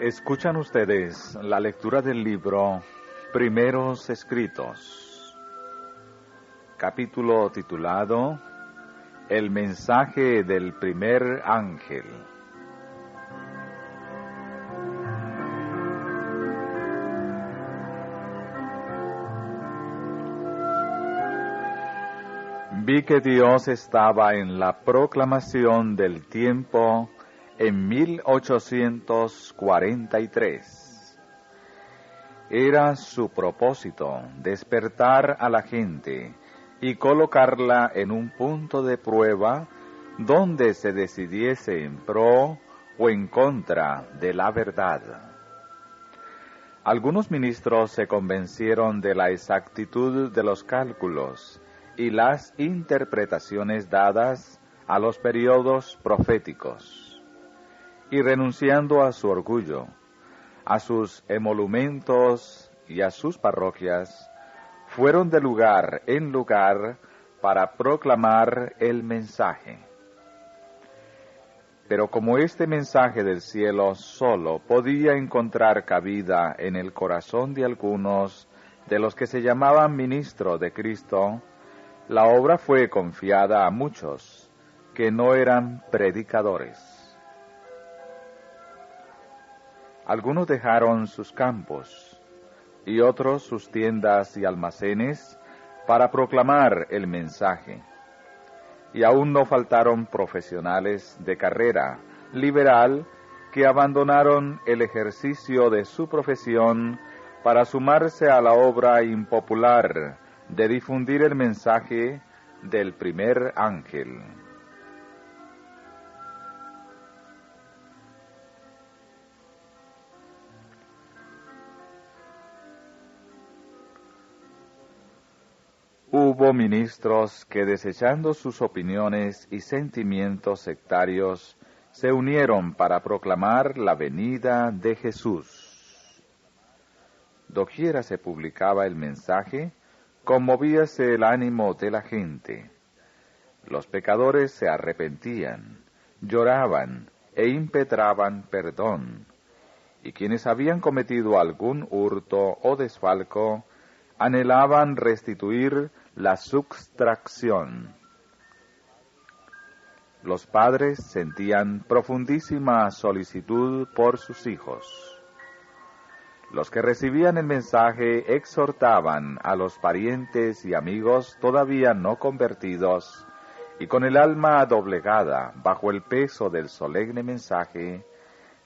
Escuchan ustedes la lectura del libro Primeros Escritos, capítulo titulado El mensaje del primer ángel. Vi que Dios estaba en la proclamación del tiempo en 1843. Era su propósito despertar a la gente y colocarla en un punto de prueba donde se decidiese en pro o en contra de la verdad. Algunos ministros se convencieron de la exactitud de los cálculos y las interpretaciones dadas a los periodos proféticos, y renunciando a su orgullo, a sus emolumentos y a sus parroquias, fueron de lugar en lugar para proclamar el mensaje. Pero como este mensaje del cielo solo podía encontrar cabida en el corazón de algunos de los que se llamaban ministros de Cristo, la obra fue confiada a muchos que no eran predicadores. Algunos dejaron sus campos y otros sus tiendas y almacenes para proclamar el mensaje. Y aún no faltaron profesionales de carrera liberal que abandonaron el ejercicio de su profesión para sumarse a la obra impopular de difundir el mensaje del primer ángel. Hubo ministros que, desechando sus opiniones y sentimientos sectarios, se unieron para proclamar la venida de Jesús. Doquiera se publicaba el mensaje, conmovíase el ánimo de la gente. Los pecadores se arrepentían, lloraban e impetraban perdón, y quienes habían cometido algún hurto o desfalco, anhelaban restituir la sustracción. Los padres sentían profundísima solicitud por sus hijos. Los que recibían el mensaje exhortaban a los parientes y amigos todavía no convertidos, y con el alma doblegada bajo el peso del solemne mensaje,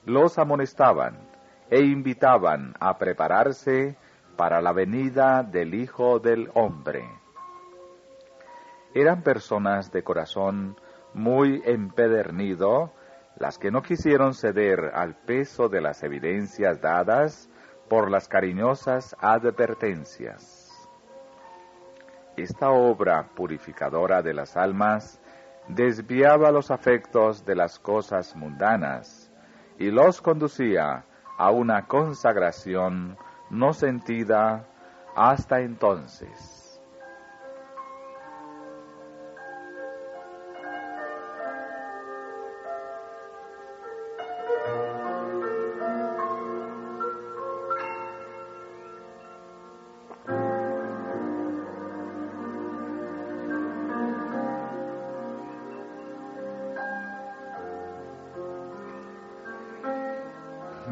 los amonestaban e invitaban a prepararse para la venida del Hijo del Hombre. Eran personas de corazón muy empedernido las que no quisieron ceder al peso de las evidencias dadas por las cariñosas advertencias. Esta obra purificadora de las almas desviaba los afectos de las cosas mundanas y los conducía a una consagración no sentida hasta entonces.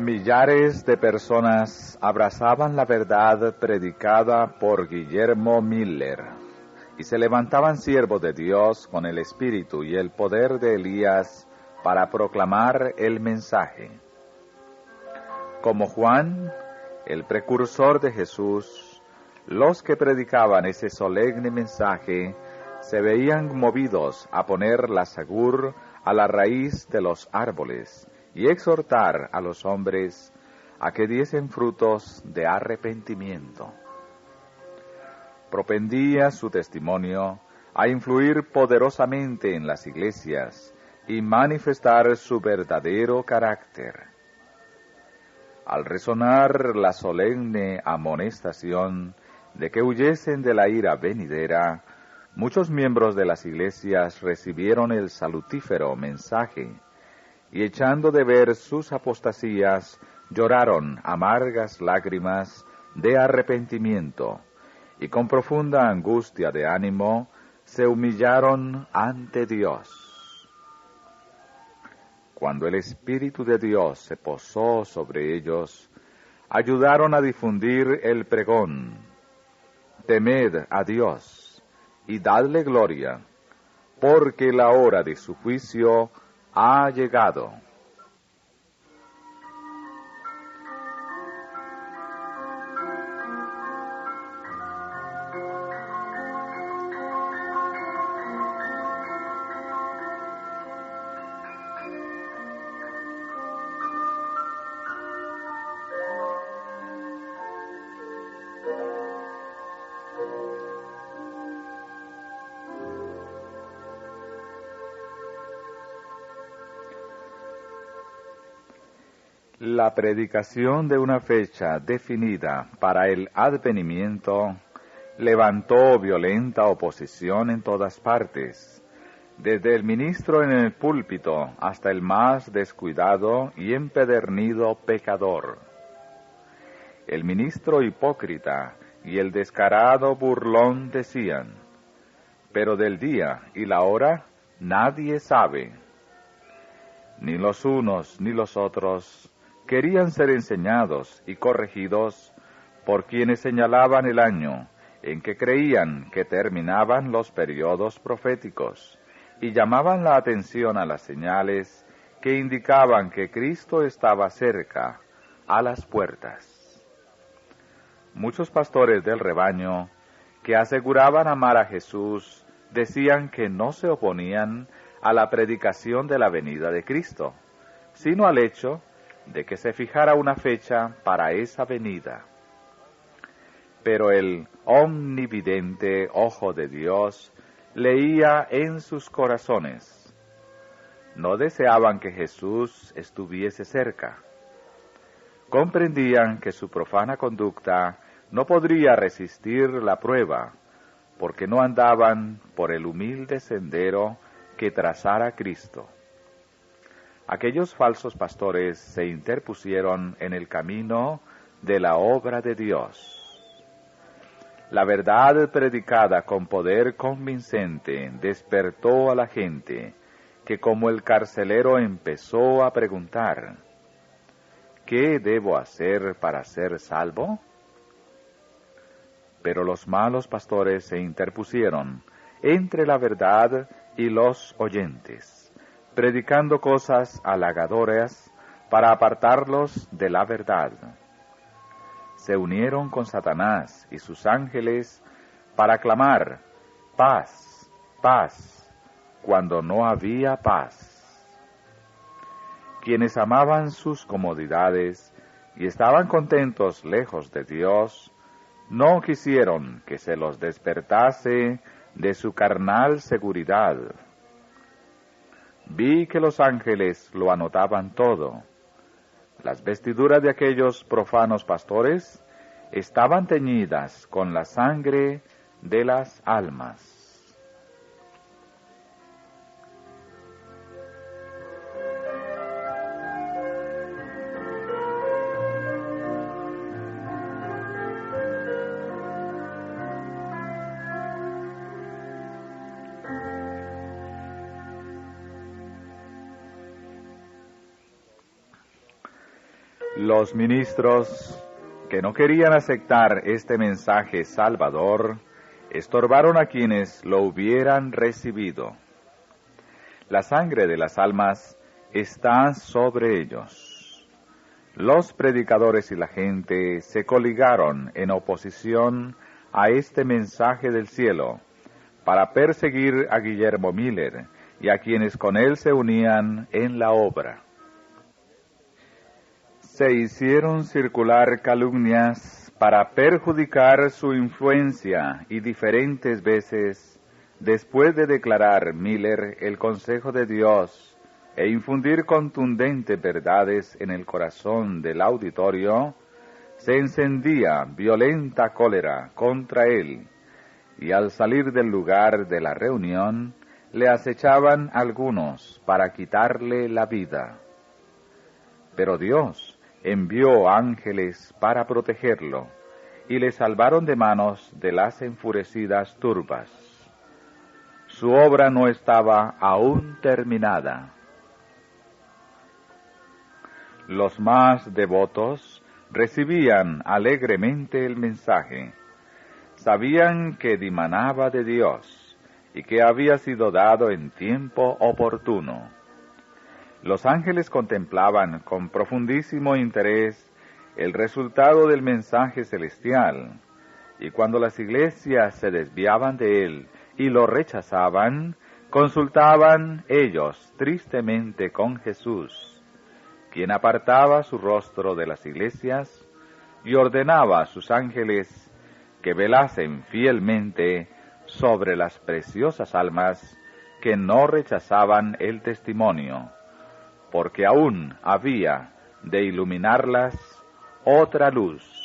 Millares de personas abrazaban la verdad predicada por Guillermo Miller y se levantaban siervos de Dios con el espíritu y el poder de Elías para proclamar el mensaje. Como Juan, el precursor de Jesús, los que predicaban ese solemne mensaje se veían movidos a poner la segur a la raíz de los árboles y exhortar a los hombres a que diesen frutos de arrepentimiento. Propendía su testimonio a influir poderosamente en las iglesias y manifestar su verdadero carácter. Al resonar la solemne amonestación de que huyesen de la ira venidera, muchos miembros de las iglesias recibieron el salutífero mensaje, y echando de ver sus apostasías, lloraron amargas lágrimas de arrepentimiento, y con profunda angustia de ánimo se humillaron ante Dios. Cuando el Espíritu de Dios se posó sobre ellos, ayudaron a difundir el pregón: temed a Dios y dadle gloria, porque la hora de su juicio ha llegado. La predicación de una fecha definida para el advenimiento levantó violenta oposición en todas partes, desde el ministro en el púlpito hasta el más descuidado y empedernido pecador. El ministro hipócrita y el descarado burlón decían: pero del día y la hora nadie sabe. Ni los unos ni los otros querían ser enseñados y corregidos por quienes señalaban el año en que creían que terminaban los periodos proféticos y llamaban la atención a las señales que indicaban que Cristo estaba cerca, a las puertas. Muchos pastores del rebaño, que aseguraban amar a Jesús, decían que no se oponían a la predicación de la venida de Cristo, sino al hecho de que se fijara una fecha para esa venida. Pero el omnividente ojo de Dios leía en sus corazones. No deseaban que Jesús estuviese cerca. Comprendían que su profana conducta no podría resistir la prueba, porque no andaban por el humilde sendero que trazara Cristo. Aquellos falsos pastores se interpusieron en el camino de la obra de Dios. La verdad predicada con poder convincente despertó a la gente, que como el carcelero empezó a preguntar: ¿qué debo hacer para ser salvo? Pero los malos pastores se interpusieron entre la verdad y los oyentes, predicando cosas halagadoras para apartarlos de la verdad. Se unieron con Satanás y sus ángeles para clamar: paz, paz, cuando no había paz. Quienes amaban sus comodidades y estaban contentos lejos de Dios, no quisieron que se los despertase de su carnal seguridad. Vi que los ángeles lo anotaban todo. Las vestiduras de aquellos profanos pastores estaban teñidas con la sangre de las almas. Los ministros, que no querían aceptar este mensaje salvador, estorbaron a quienes lo hubieran recibido. La sangre de las almas está sobre ellos. Los predicadores y la gente se coligaron en oposición a este mensaje del cielo para perseguir a Guillermo Miller y a quienes con él se unían en la obra. Se hicieron circular calumnias para perjudicar su influencia y diferentes veces, después de declarar Miller el consejo de Dios e infundir contundentes verdades en el corazón del auditorio, se encendía violenta cólera contra él, y al salir del lugar de la reunión, le acechaban algunos para quitarle la vida. Pero Dios, envió ángeles para protegerlo, y le salvaron de manos de las enfurecidas turbas. Su obra no estaba aún terminada. Los más devotos recibían alegremente el mensaje. Sabían que dimanaba de Dios y que había sido dado en tiempo oportuno. Los ángeles contemplaban con profundísimo interés el resultado del mensaje celestial, y cuando las iglesias se desviaban de él y lo rechazaban, consultaban ellos tristemente con Jesús, quien apartaba su rostro de las iglesias y ordenaba a sus ángeles que velasen fielmente sobre las preciosas almas que no rechazaban el testimonio, porque aún había de iluminarlas otra luz.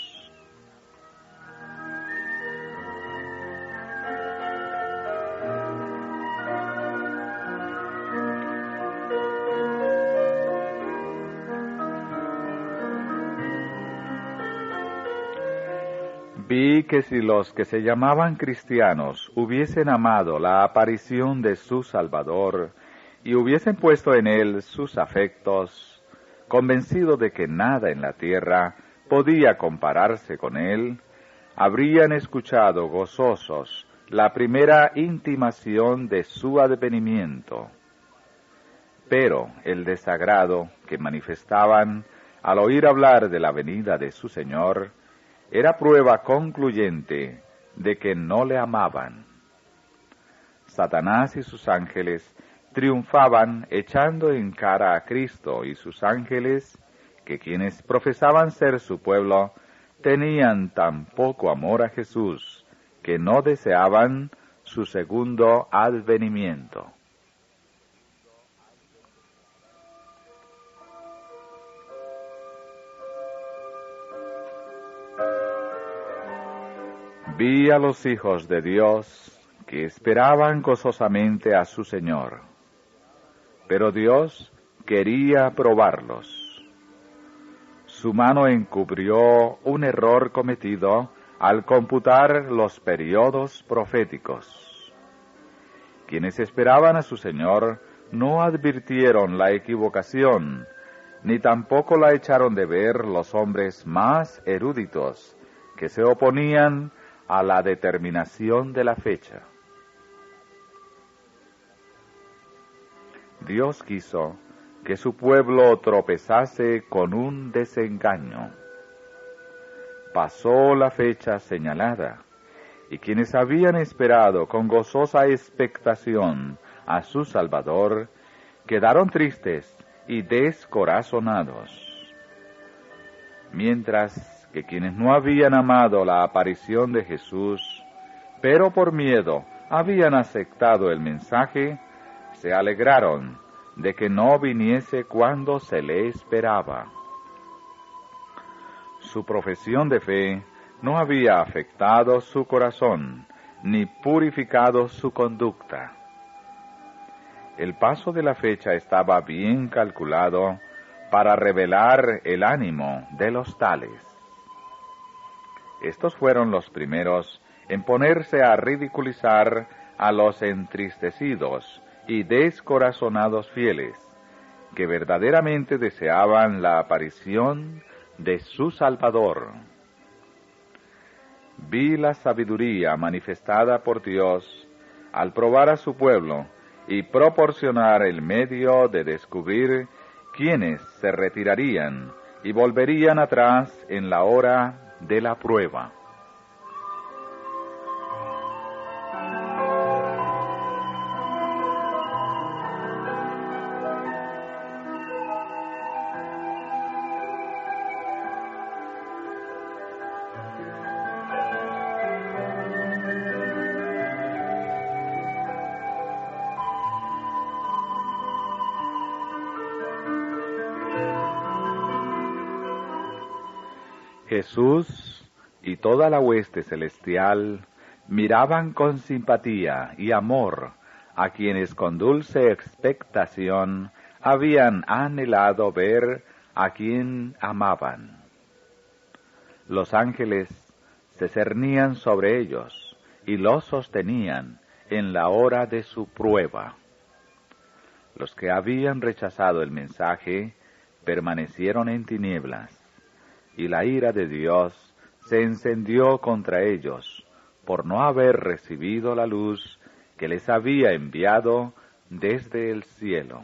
Vi que si los que se llamaban cristianos hubiesen amado la aparición de su Salvador y hubiesen puesto en él sus afectos, convencidos de que nada en la tierra podía compararse con él, habrían escuchado gozosos la primera intimación de su advenimiento. Pero el desagrado que manifestaban al oír hablar de la venida de su Señor era prueba concluyente de que no le amaban. Satanás y sus ángeles triunfaban echando en cara a Cristo y sus ángeles, que quienes profesaban ser su pueblo, tenían tan poco amor a Jesús, que no deseaban su segundo advenimiento. Vi a los hijos de Dios que esperaban gozosamente a su Señor, pero Dios quería probarlos. Su mano encubrió un error cometido al computar los periodos proféticos. Quienes esperaban a su Señor no advirtieron la equivocación, ni tampoco la echaron de ver los hombres más eruditos que se oponían a la determinación de la fecha. Dios quiso que su pueblo tropezase con un desengaño. Pasó la fecha señalada, y quienes habían esperado con gozosa expectación a su Salvador, quedaron tristes y descorazonados. Mientras que quienes no habían amado la aparición de Jesús, pero por miedo habían aceptado el mensaje, se alegraron de que no viniese cuando se le esperaba. Su profesión de fe no había afectado su corazón, ni purificado su conducta. El paso de la fecha estaba bien calculado para revelar el ánimo de los tales. Estos fueron los primeros en ponerse a ridiculizar a los entristecidos y descorazonados fieles, que verdaderamente deseaban la aparición de su Salvador. Vi la sabiduría manifestada por Dios al probar a su pueblo y proporcionar el medio de descubrir quiénes se retirarían y volverían atrás en la hora de la prueba. Jesús y toda la hueste celestial miraban con simpatía y amor a quienes con dulce expectación habían anhelado ver a quien amaban. Los ángeles se cernían sobre ellos y los sostenían en la hora de su prueba. Los que habían rechazado el mensaje permanecieron en tinieblas, y la ira de Dios se encendió contra ellos por no haber recibido la luz que les había enviado desde el cielo.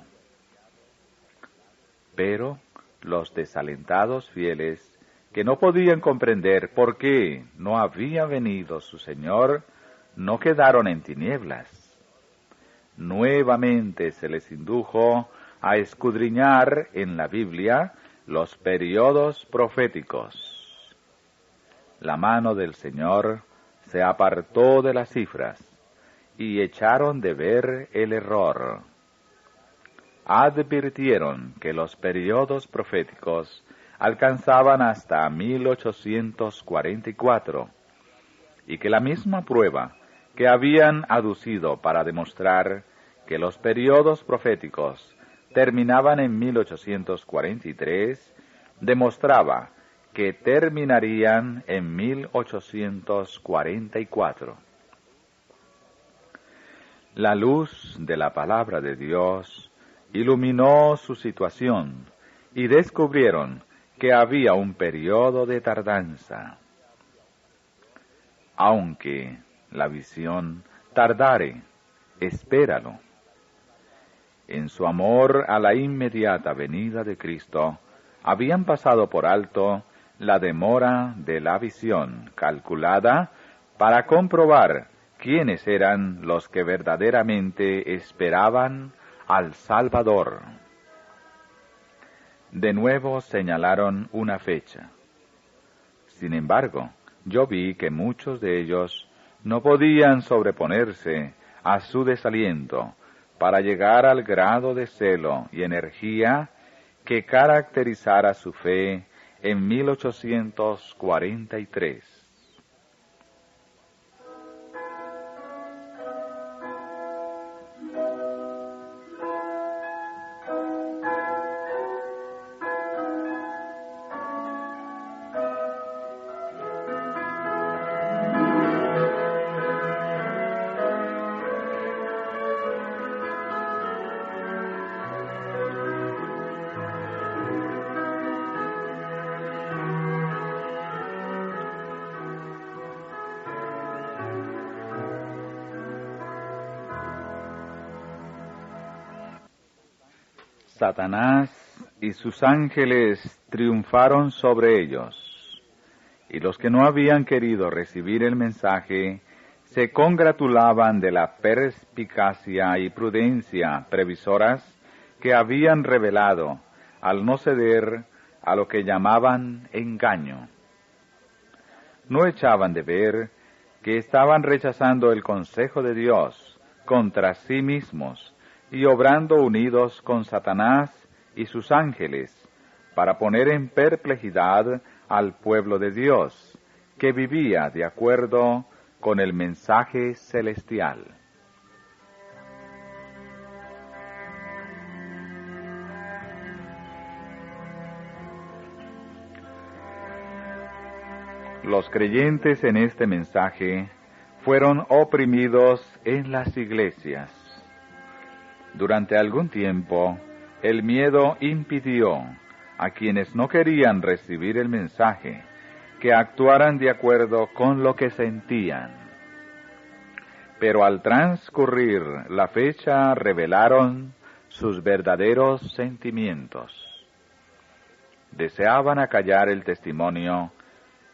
Pero los desalentados fieles, que no podían comprender por qué no había venido su Señor, no quedaron en tinieblas. Nuevamente se les indujo a escudriñar en la Biblia los periodos proféticos. La mano del Señor se apartó de las cifras y echaron de ver el error. Advirtieron que los periodos proféticos alcanzaban hasta 1844 y que la misma prueba que habían aducido para demostrar que los periodos proféticos terminaban en 1843, demostraba que terminarían en 1844. La luz de la palabra de Dios iluminó su situación y descubrieron que había un periodo de tardanza. Aunque la visión tardare, espéralo. En su amor a la inmediata venida de Cristo, habían pasado por alto la demora de la visión calculada para comprobar quiénes eran los que verdaderamente esperaban al Salvador. De nuevo señalaron una fecha. Sin embargo, yo vi que muchos de ellos no podían sobreponerse a su desaliento para llegar al grado de celo y energía que caracterizara su fe en 1843. Satanás y sus ángeles triunfaron sobre ellos, y los que no habían querido recibir el mensaje se congratulaban de la perspicacia y prudencia previsoras que habían revelado al no ceder a lo que llamaban engaño. No echaban de ver que estaban rechazando el consejo de Dios contra sí mismos y obrando unidos con Satanás y sus ángeles, para poner en perplejidad al pueblo de Dios, que vivía de acuerdo con el mensaje celestial. Los creyentes en este mensaje fueron oprimidos en las iglesias. Durante algún tiempo, el miedo impidió a quienes no querían recibir el mensaje que actuaran de acuerdo con lo que sentían. Pero al transcurrir la fecha revelaron sus verdaderos sentimientos. Deseaban acallar el testimonio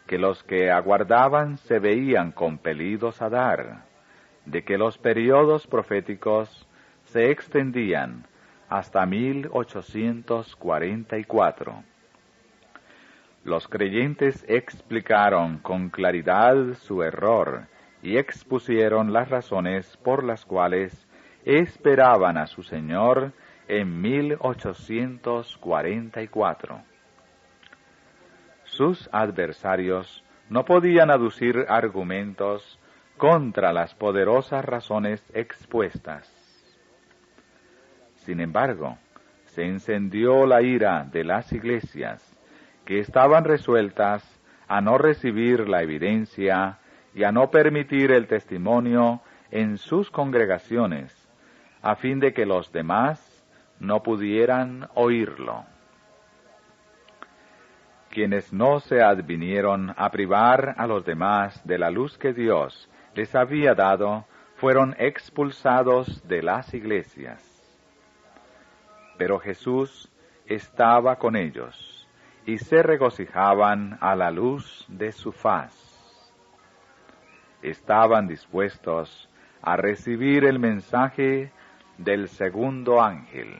que los que aguardaban se veían compelidos a dar, de que los periodos proféticos se extendían hasta 1844. Los creyentes explicaron con claridad su error y expusieron las razones por las cuales esperaban a su Señor en 1844. Sus adversarios no podían aducir argumentos contra las poderosas razones expuestas. Sin embargo, se encendió la ira de las iglesias, que estaban resueltas a no recibir la evidencia y a no permitir el testimonio en sus congregaciones, a fin de que los demás no pudieran oírlo. Quienes no se advinieron a privar a los demás de la luz que Dios les había dado, fueron expulsados de las iglesias. Pero Jesús estaba con ellos, y se regocijaban a la luz de su faz. Estaban dispuestos a recibir el mensaje del segundo ángel.